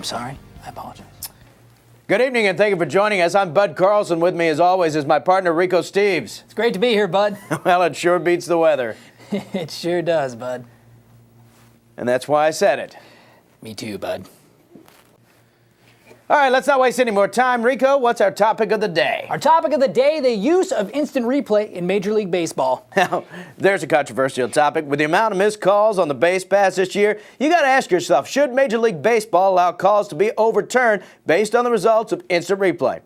I'm sorry. I apologize. Good evening and thank you for joining us. I'm Bud Carlson. With me as always is my partner Rico Steves. It's great to be here, Bud. Well, it sure beats the weather. It sure does, Bud. And that's why I said it. Me too, Bud. All right, let's not waste any more time. Rico, what's our topic of the day? Our topic of the day, the use of instant replay in Major League Baseball. Now, there's a controversial topic. With the amount of missed calls on the base pass this year, you got to ask yourself, should Major League Baseball allow calls to be overturned based on the results of instant replay?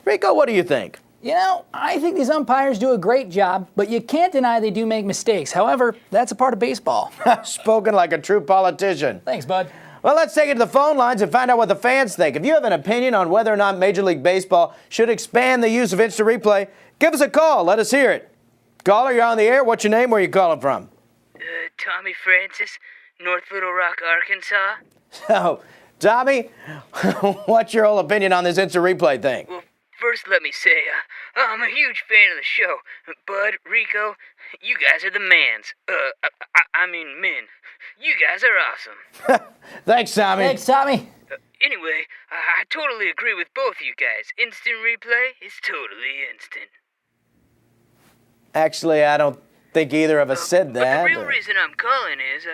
Rico, what do you think? You know, I think these umpires do a great job, but you can't deny they do make mistakes. However, that's a part of baseball. Spoken like a true politician. Thanks, Bud. Well, let's take it to the phone lines and find out what the fans think. If you have an opinion on whether or not Major League Baseball should expand the use of instant replay, give us a call. Let us hear it. Caller, you're on the air. What's your name? Where are you calling from? Tommy Francis, North Little Rock, Arkansas. So, Tommy, what's your whole opinion on this instant replay thing? Well, first let me say, I'm a huge fan of the show. Bud, Rico, you guys are the mans. I mean men. You guys are awesome. Thanks, Tommy. Thanks, Tommy. Anyway, I totally agree with both you guys. Instant replay is totally instant. Actually, I don't think either of us said that. But the real reason I'm calling is,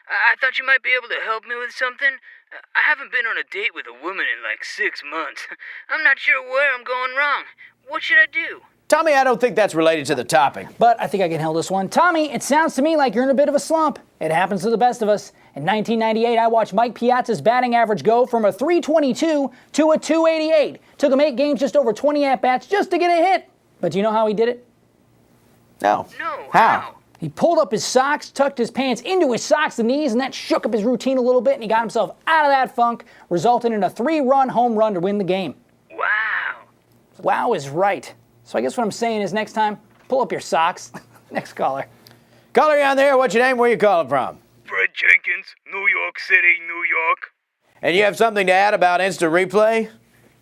I thought you might be able to help me with something. I haven't been on a date with a woman in like 6 months. I'm not sure where I'm going wrong. What should I do? Tommy, I don't think that's related to the topic. But I think I can handle this one. Tommy, it sounds to me like you're in a bit of a slump. It happens to the best of us. In 1998, I watched Mike Piazza's batting average go from a 322 to a 288. Took him 8 games, just over 20 at-bats just to get a hit. But do you know how he did it? No. No, How? He pulled up his socks, tucked his pants into his socks and knees, and that shook up his routine a little bit, and he got himself out of that funk, resulting in a 3-run home run to win the game. Wow. Wow is right. So I guess what I'm saying is next time, pull up your socks. Next caller. Caller, you on there. What's your name? Where you calling from? Fred Jenkins, New York City, New York. And you have something to add about instant replay?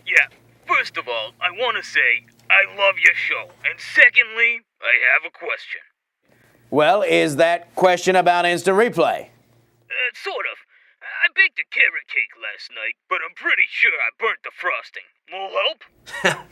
Yeah, first of all, I want to say I love your show. And secondly, I have a question. Well, is that question about instant replay? Sort of. I baked a carrot cake last night, but I'm pretty sure I burnt the frosting. Will help?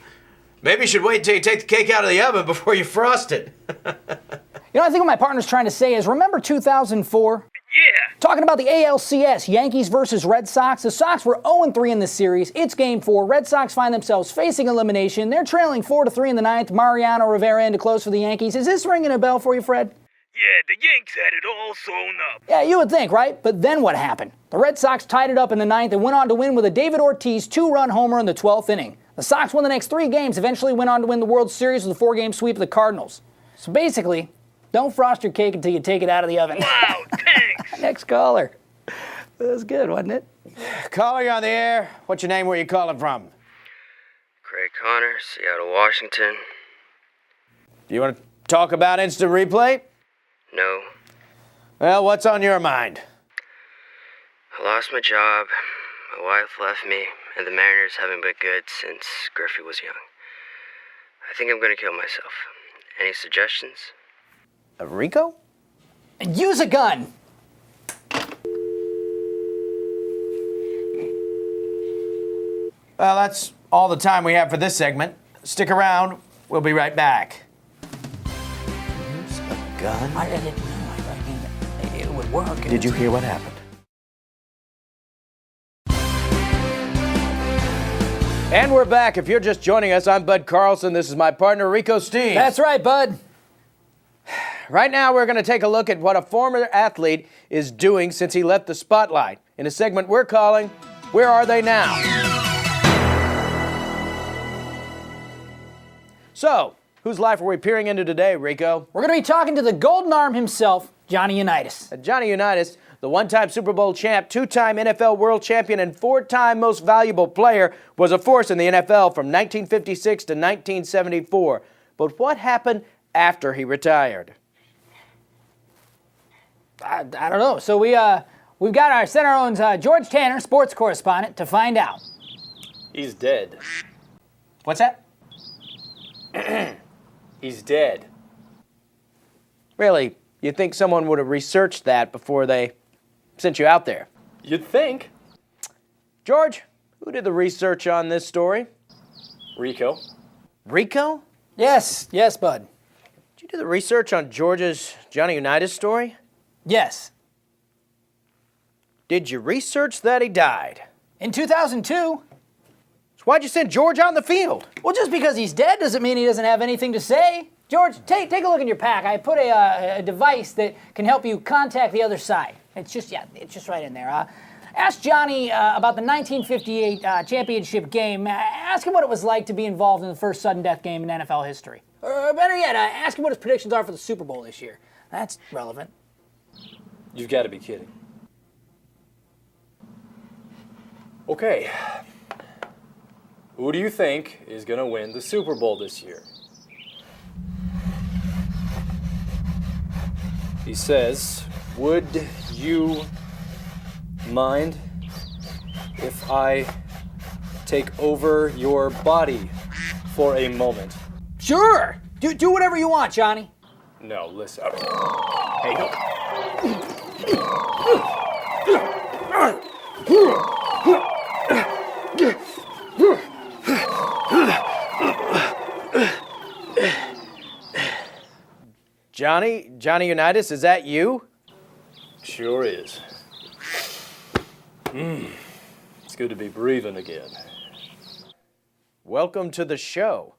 Maybe you should wait until you take the cake out of the oven before you frost it. You know, I think what my partner's trying to say is, remember 2004? Yeah. Talking about the ALCS, Yankees versus Red Sox. The Sox were 0-3 in this series. It's Game 4. Red Sox find themselves facing elimination. They're trailing 4-3 in the ninth. Mariano Rivera in to close for the Yankees. Is this ringing a bell for you, Fred? Yeah, the Yanks had it all sewn up. Yeah, you would think, right? But then what happened? The Red Sox tied it up in the ninth and went on to win with a David Ortiz 2-run homer in the 12th inning. The Sox won the next 3 games, eventually went on to win the World Series with a 4-game sweep of the Cardinals. So basically, don't frost your cake until you take it out of the oven. Wow, thanks. Next caller. That was good, wasn't it? Caller, you on the air. What's your name? Where you calling from? Craig Connor, Seattle, Washington. Do you want to talk about instant replay? No. Well, what's on your mind? I lost my job, my wife left me, and the Mariners haven't been good since Griffey was young. I think I'm gonna kill myself. Any suggestions? Rico? Use a gun. Well, that's all the time we have for this segment. Stick around. We'll be right back. Use a gun? I didn't know. I mean, it would work. Did you hear what happened? And we're back. If you're just joining us, I'm Bud Carlson. This is my partner, Rico Steves. That's right, Bud. Right now, we're going to take a look at what a former athlete is doing since he left the spotlight in a segment we're calling, Where Are They Now? So, whose life are we peering into today, Rico? We're going to be talking to the Golden Arm himself, Johnny Unitas. Johnny Unitas, the one-time Super Bowl champ, 2-time NFL world champion, and 4-time most valuable player, was a force in the NFL from 1956 to 1974. But what happened after he retired? I don't know. So we've got our Center Owns George Tanner, sports correspondent, to find out. He's dead. What's that? He's dead. Really? You'd think someone would have researched that before they sent you out there? You'd think. George, who did the research on this story? Rico. Rico? Yes, bud. Did you do the research on George's Johnny Unitas story? Yes. Did you research that he died? In 2002, So why'd you send George on the field? well, just because he's dead doesn't mean he doesn't have anything to say. George, take a look in your pack. I put a device that can help you contact the other side. It's just right in there. Ask Johnny about the 1958 championship game. Ask him what it was like to be involved in the first sudden death game in NFL history. Or better yet, ask him what his predictions are for the Super Bowl this year. That's relevant. You've got to be kidding. Okay. Who do you think is going to win the Super Bowl this year? He says, would you mind if I take over your body for a moment? Sure. Do whatever you want, Johnny. No, listen. Hey, no. Johnny Unitas, is that you? Sure is. It's good to be breathing again. Welcome to the show.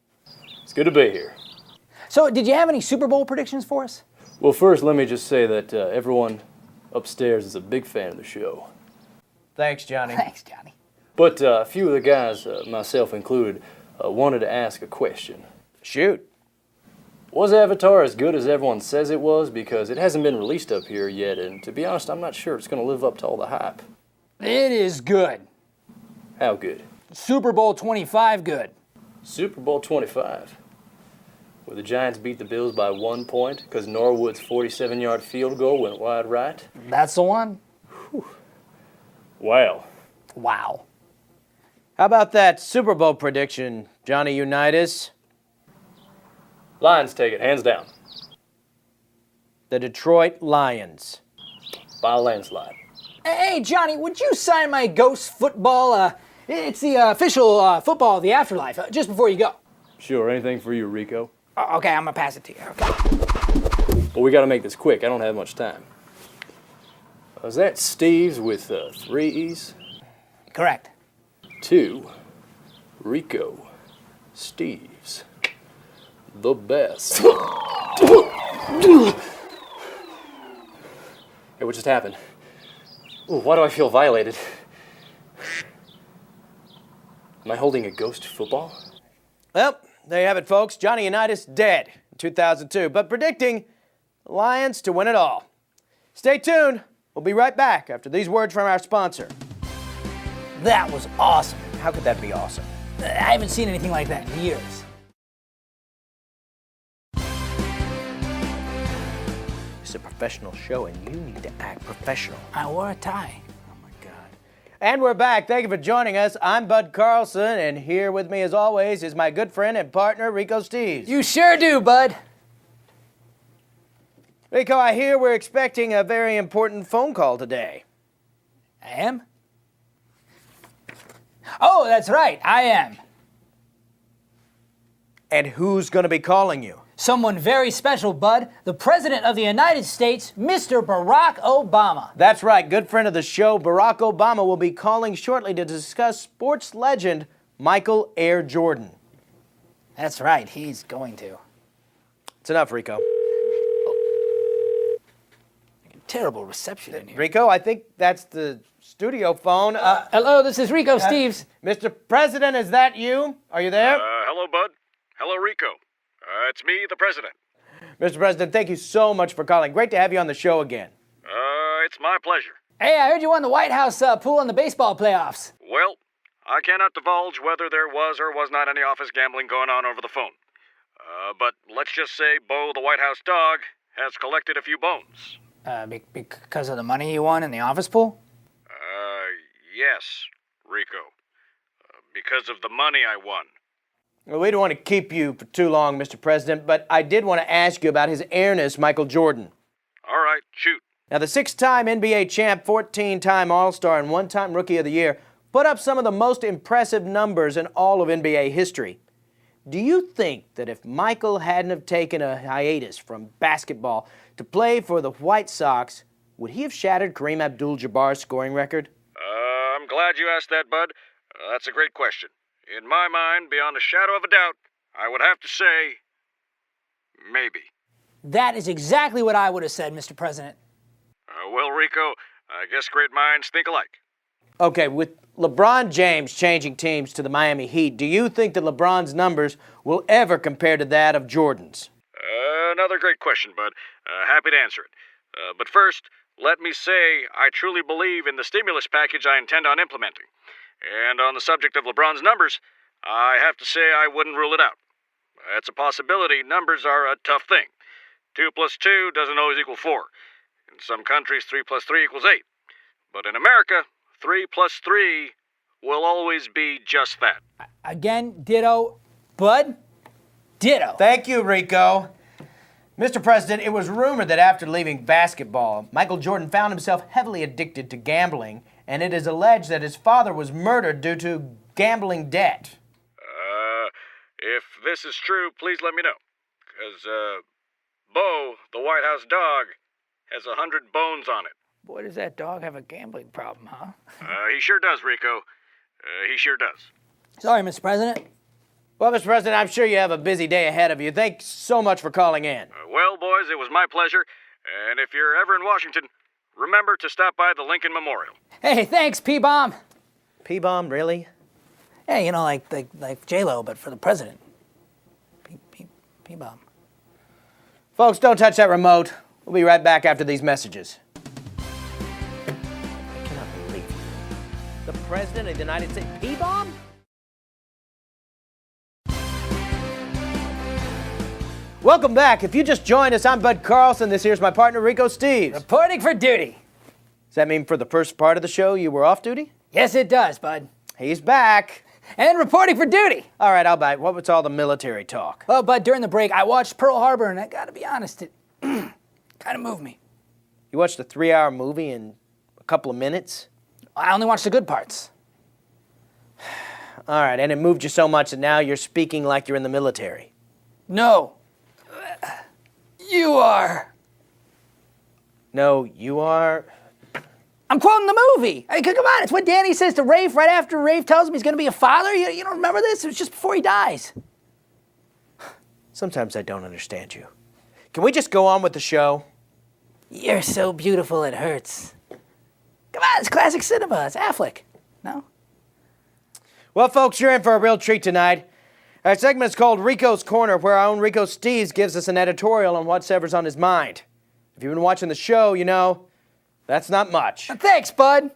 It's good to be here. So, did you have any Super Bowl predictions for us? Well, first, let me just say that everyone upstairs is a big fan of the show. Thanks, Johnny. Thanks, Johnny. But a few of the guys, myself included, wanted to ask a question. Shoot. Was Avatar as good as everyone says it was? Because it hasn't been released up here yet, and to be honest, I'm not sure it's going to live up to all the hype. It is good. How good? Super Bowl 25 good. Super Bowl 25. Where the Giants beat the Bills by 1 point because Norwood's 47-yard field goal went wide right. That's the one? Wow. Wow. How about that Super Bowl prediction, Johnny Unitas? Lions take it, hands down. The Detroit Lions. By a landslide. Hey, Johnny, would you sign my Ghost football? It's the official football of the afterlife, just before you go. Sure, anything for you, Rico. Okay, I'm gonna pass it to you. Okay. But we got to make this quick. I don't have much time. Was that Steve's with 3 E's? Correct. 2, Rico. Steve's. The best. Hey, what just happened? Ooh, why do I feel violated? Am I holding a ghost football? Well, there you have it, folks. Johnny Unitas dead in 2002, but predicting the Lions to win it all. Stay tuned. We'll be right back after these words from our sponsor. That was awesome. How could that be awesome? I haven't seen anything like that in years. It's a professional show, and you need to act professional. I wore a tie. Oh, my God. And we're back. Thank you for joining us. I'm Bud Carlson, and here with me, as always, is my good friend and partner, Rico Steves. You sure do, bud. Rico, I hear we're expecting a very important phone call today. I am? Oh, that's right, I am. And who's going to be calling you? Someone very special, Bud. The President of the United States, Mr. Barack Obama. That's right. Good friend of the show, Barack Obama, will be calling shortly to discuss sports legend Michael Air Jordan. That's right, he's going to. It's enough, Rico. Terrible reception in here. Rico, I think that's the studio phone. Hello, this is Rico Steves. Mr. President, is that you? Are you there? Hello, Bud. Hello, Rico. It's me, the President. Mr. President, thank you so much for calling. Great to have you on the show again. It's my pleasure. Hey, I heard you won the White House pool in the baseball playoffs. Well, I cannot divulge whether there was or was not any office gambling going on over the phone. But let's just say Bo, the White House dog, has collected a few bones. Because of the money you won in the office pool? Yes, Rico. Because of the money I won. Well, we don't want to keep you for too long, Mr. President, but I did want to ask you about his airness, Michael Jordan. All right, shoot. Now, the 6-time NBA champ, 14-time All-Star, and 1-time Rookie of the Year put up some of the most impressive numbers in all of NBA history. Do you think that if Michael hadn't have taken a hiatus from basketball to play for the White Sox, would he have shattered Kareem Abdul-Jabbar's scoring record? I'm glad you asked that, bud. That's a great question. In my mind, beyond a shadow of a doubt, I would have to say, maybe. That is exactly what I would have said, Mr. President. Well, Rico, I guess great minds think alike. Okay, with LeBron James changing teams to the Miami Heat, do you think that LeBron's numbers will ever compare to that of Jordan's? Another great question, bud. Happy to answer it. But first, let me say I truly believe in the stimulus package I intend on implementing. And on the subject of LeBron's numbers, I have to say I wouldn't rule it out. It's a possibility. Numbers are a tough thing. 2 plus 2 doesn't always equal 4. In some countries, 3 plus 3 equals 8. But in America, 3 plus 3 will always be just that. Again, ditto. Bud, ditto. Thank you, Rico. Mr. President, it was rumored that after leaving basketball, Michael Jordan found himself heavily addicted to gambling, and it is alleged that his father was murdered due to gambling debt. If this is true, please let me know. Because, Bo, the White House dog, has 100 bones on it. Boy, does that dog have a gambling problem, huh? He sure does, Rico. He sure does. Sorry, Mr. President. Well, Mr. President, I'm sure you have a busy day ahead of you. Thanks so much for calling in. Well, boys, it was my pleasure. And if you're ever in Washington, remember to stop by the Lincoln Memorial. Hey, thanks, P-Bomb. P-Bomb, really? Yeah, you know, like J-Lo, but for the president. P-Bomb. Folks, don't touch that remote. We'll be right back after these messages. I cannot believe it. The President of the United States, P-Bomb? Welcome back. If you just joined us, I'm Bud Carlson. This here's my partner, Rico Steves. Reporting for duty. Does that mean for the first part of the show you were off duty? Yes, it does, Bud. He's back. And reporting for duty. All right, I'll bite. What was all the military talk? Well, Bud, during the break, I watched Pearl Harbor, and I gotta be honest, it kind of moved me. You watched a 3-hour movie in a couple of minutes? I only watched the good parts. All right, and it moved you so much that now you're speaking like you're in the military. No. You are. No, you are. I'm quoting the movie. Hey, come on, it's what Danny says to Rafe right after Rafe tells him he's going to be a father. You don't remember this? It was just before he dies. Sometimes I don't understand you. Can we just go on with the show? You're so beautiful it hurts. Come on, it's classic cinema. It's Affleck. No? Well, folks, you're in for a real treat tonight. Our segment is called Rico's Corner, where our own Rico Steves gives us an editorial on whatever's on his mind. If you've been watching the show, you know that's not much. Thanks, Bud.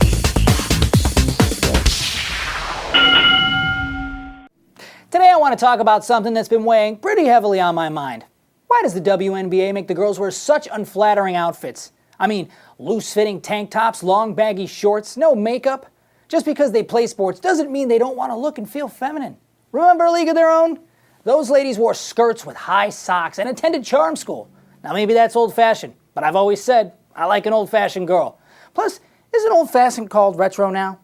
Today I want to talk about something that's been weighing pretty heavily on my mind. Why does the WNBA make the girls wear such unflattering outfits? I mean, loose-fitting tank tops, long baggy shorts, no makeup. Just because they play sports doesn't mean they don't want to look and feel feminine. Remember A League of Their Own? Those ladies wore skirts with high socks and attended charm school. Now maybe that's old-fashioned, but I've always said I like an old-fashioned girl. Plus, isn't old-fashioned called retro now?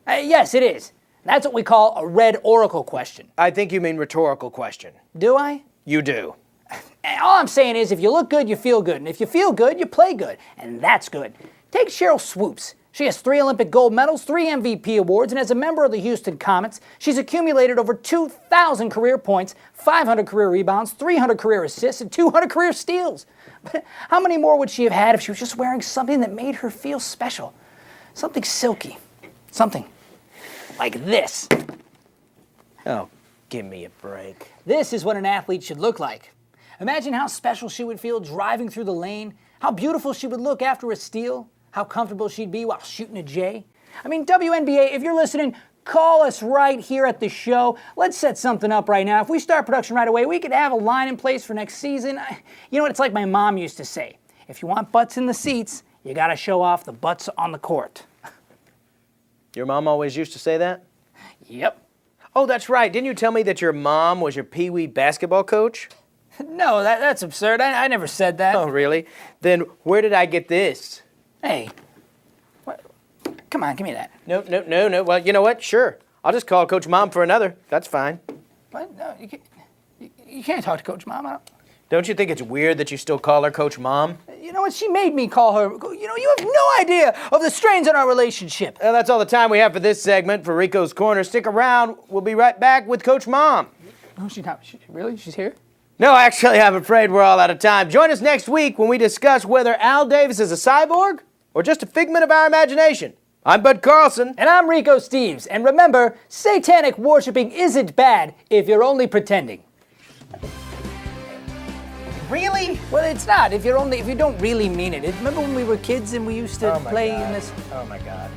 Yes, it is. That's what we call a red oracle question. I think you mean rhetorical question. Do I? You do. All I'm saying is if you look good, you feel good. And if you feel good, you play good. And that's good. Take Cheryl Swoops. She has 3 Olympic gold medals, 3 MVP awards, and as a member of the Houston Comets, she's accumulated over 2,000 career points, 500 career rebounds, 300 career assists, and 200 career steals. But how many more would she have had if she was just wearing something that made her feel special? Something silky. Something like this. Oh, give me a break. This is what an athlete should look like. Imagine how special she would feel driving through the lane, how beautiful she would look after a steal, how comfortable she'd be while shooting a J. I mean, WNBA, if you're listening, call us right here at the show. Let's set something up right now. If we start production right away, we could have a line in place for next season. You know what, it's like my mom used to say. If you want butts in the seats, you gotta show off the butts on the court. Your mom always used to say that? Yep. Oh, that's right. Didn't you tell me that your mom was your Pee Wee basketball coach? No, that's absurd. I never said that. Oh, really? Then where did I get this? Hey, what Come on, give me that. No. Well, you know what? Sure. I'll just call Coach Mom for another. That's fine. What? No, you can't talk to Coach Mom. Don't you think it's weird that you still call her Coach Mom? You know what? She made me call her. You know, you have no idea of the strains in our relationship. Well, that's all the time we have for this segment for Rico's Corner. Stick around. We'll be right back with Coach Mom. No, she's not. Really? She's here? No, actually, I'm afraid we're all out of time. Join us next week when we discuss whether Al Davis is a cyborg or just a figment of our imagination. I'm Bud Carlson. And I'm Rico Steves. And remember, satanic worshiping isn't bad if you're only pretending. Really? Well, it's not if you don't really mean it. Remember when we were kids and we used to play in this? Oh my God.